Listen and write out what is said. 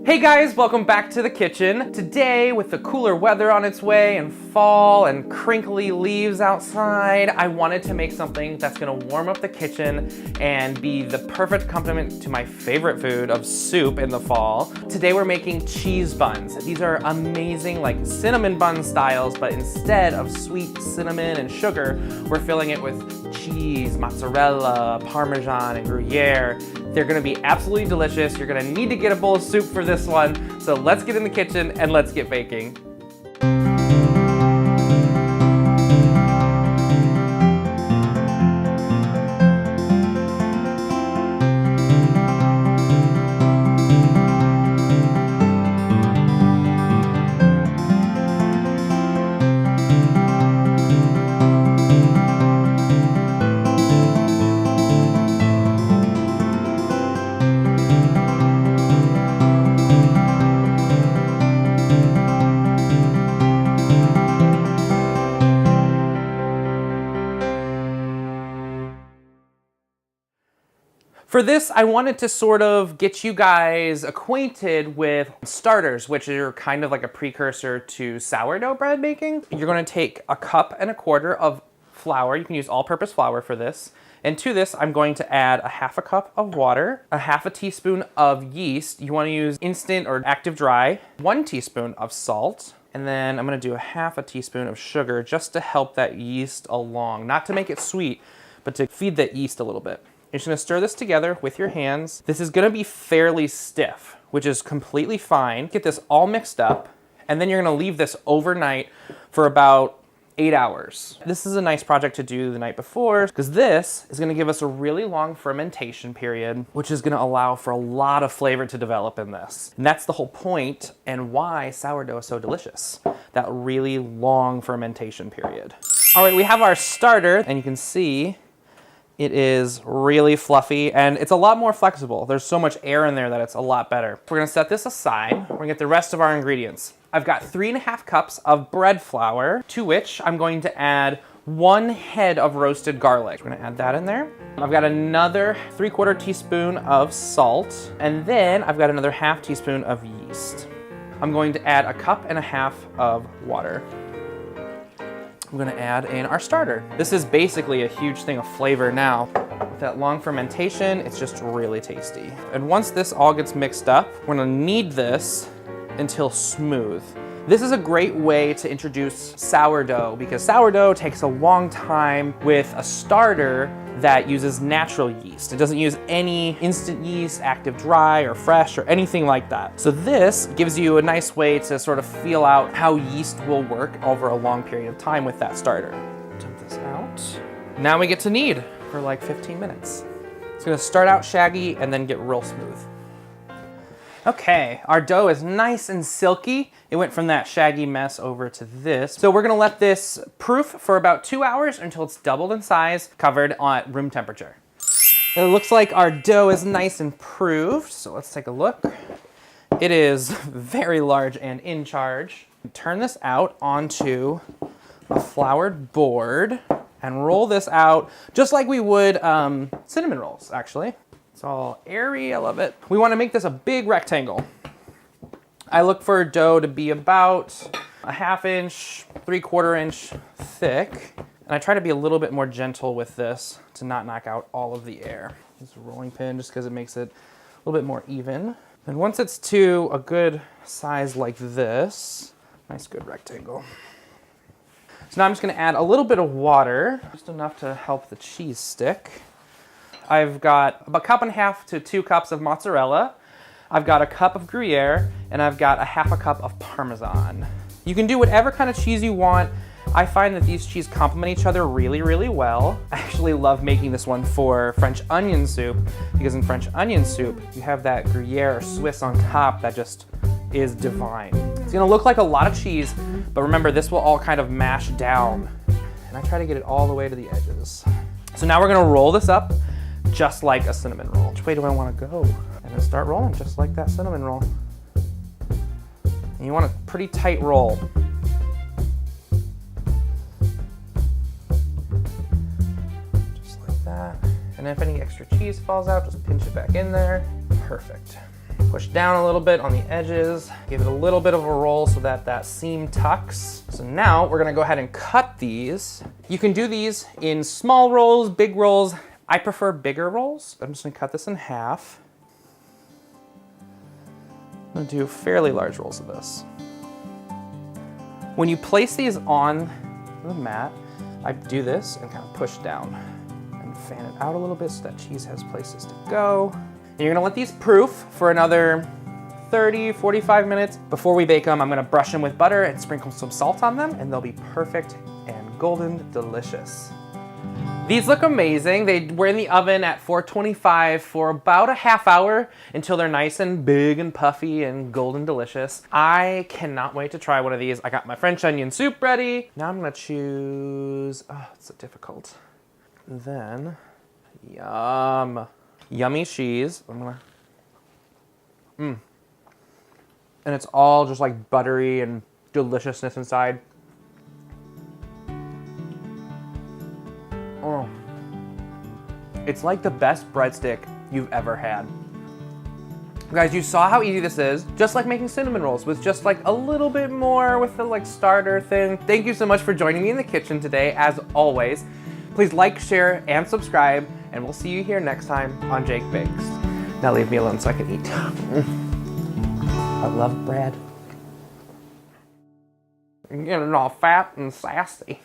Hey guys, welcome back to the kitchen. Today, with the cooler weather on its way and fall and crinkly leaves outside, I wanted to make something that's gonna warm up the kitchen and be the perfect accompaniment to my favorite food of soup in the fall. Today we're making cheese buns. These are amazing, like cinnamon bun styles, but instead of sweet cinnamon and sugar, we're filling it with cheese, mozzarella, Parmesan, and Gruyere. They're gonna be absolutely delicious. You're gonna need to get a bowl of soup for this one. So let's get in the kitchen and let's get baking. For this, I wanted to sort of get you guys acquainted with starters, which are kind of like a precursor to sourdough bread making. You're gonna take 1.25 cups of flour. You can use all-purpose flour for this. And to this, I'm going to add 1/2 cup of water, 1/2 teaspoon of yeast. You wanna use instant or active dry, 1 teaspoon of salt, and then I'm gonna do 1/2 teaspoon of sugar just to help that yeast along. Not to make it sweet, but to feed the yeast a little bit. You're just gonna stir this together with your hands. This is gonna be fairly stiff, which is completely fine. Get this all mixed up, and then you're gonna leave this overnight for about 8 hours. This is a nice project to do the night before, because this is gonna give us a really long fermentation period, which is gonna allow for a lot of flavor to develop in this. And that's the whole point and why sourdough is so delicious, that really long fermentation period. All right, we have our starter, and you can see it is really fluffy and it's a lot more flexible. There's so much air in there that it's a lot better. We're gonna set this aside. We're gonna get the rest of our ingredients. I've got 3.5 cups of bread flour, to which I'm going to add 1 head of roasted garlic. We're gonna add that in there. I've got another 3/4 teaspoon of salt, and then I've got another 1/2 teaspoon of yeast. I'm going to add 1.5 cups of water. I'm gonna add in our starter. This is basically a huge thing of flavor now. With that long fermentation, it's just really tasty. And once this all gets mixed up, we're gonna knead this until smooth. This is a great way to introduce sourdough because sourdough takes a long time with a starter that uses natural yeast. It doesn't use any instant yeast, active dry or fresh or anything like that. So this gives you a nice way to sort of feel out how yeast will work over a long period of time with that starter. Dump this out. Now we get to knead for like 15 minutes. It's gonna start out shaggy and then get real smooth. Okay, our dough is nice and silky. It went from that shaggy mess over to this. So we're gonna let this proof for about 2 hours until it's doubled in size, covered at room temperature. It looks like our dough is nice and proofed, so let's take a look. It is very large and in charge. Turn this out onto a floured board and roll this out just like we would cinnamon rolls, actually. It's all airy, I love it. We wanna make this a big rectangle. I look for dough to be about 1/2 inch, 3/4 inch thick. And I try to be a little bit more gentle with this to not knock out all of the air. Use a rolling pin just because it makes it a little bit more even. And once it's to a good size like this, nice good rectangle. So now I'm just gonna add a little bit of water, just enough to help the cheese stick. I've got about 1.5 to 2 cups of mozzarella. I've got 1 cup of Gruyere, and I've got 1/2 cup of Parmesan. You can do whatever kind of cheese you want. I find that these cheeses complement each other really, really well. I actually love making this one for French onion soup, because in French onion soup, you have that Gruyere or Swiss on top that just is divine. It's gonna look like a lot of cheese, but remember, this will all kind of mash down. And I try to get it all the way to the edges. So now we're gonna roll this up just like a cinnamon roll. Which way do I wanna go? And then start rolling just like that cinnamon roll. And you want a pretty tight roll. Just like that. And if any extra cheese falls out, just pinch it back in there. Perfect. Push down a little bit on the edges, give it a little bit of a roll so that that seam tucks. So now we're gonna go ahead and cut these. You can do these in small rolls, big rolls. I prefer bigger rolls. I'm just gonna cut this in half. I'm gonna do fairly large rolls of this. When you place these on the mat, I do this and kind of push down and fan it out a little bit so that cheese has places to go. And you're gonna let these proof for another 30, 45 minutes. Before we bake them, I'm gonna brush them with butter and sprinkle some salt on them, and they'll be perfect and golden delicious. These look amazing. They were in the oven at 425 for about a half hour until they're nice and big and puffy and golden delicious. I cannot wait to try one of these. I got my French onion soup ready. Now I'm gonna choose, oh, it's so difficult. Then, yummy cheese. I'm gonna, and it's all just like buttery and deliciousness inside. Oh, it's like the best breadstick you've ever had. Guys, you saw how easy this is, just like making cinnamon rolls with just like a little bit more with the like starter thing. Thank you so much for joining me in the kitchen today, as always. Please like, share, and subscribe, and we'll see you here next time on Jake Bakes. Now leave me alone so I can eat. I love bread. I'm getting all fat and sassy.